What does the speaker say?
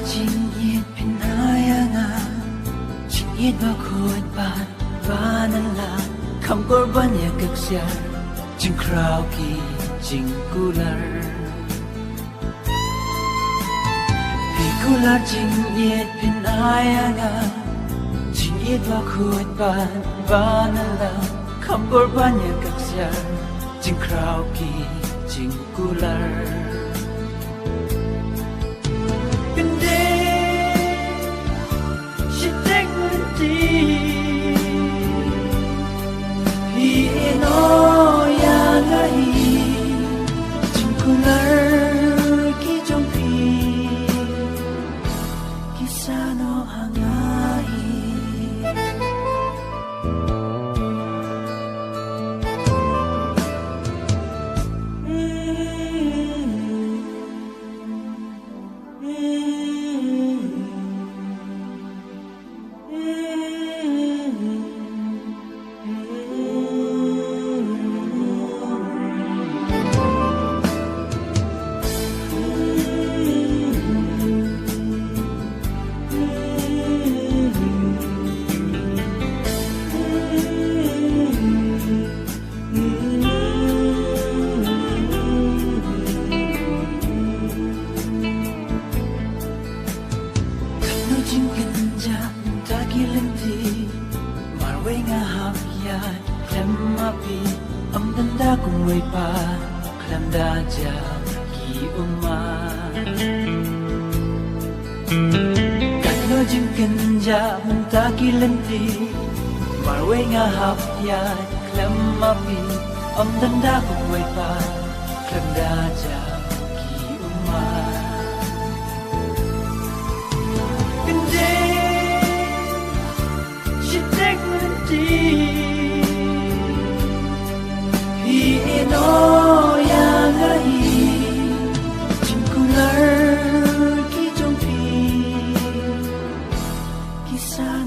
Chingit pinayanga Chingit bakhuat ban banala Kham korban ya kaksyar Ching kraw ki ching kular Pikular chingit pinayanga Chingit bakhuat ban banala Kham korban ya kaksyar Ching kraw ki ching kular Kisah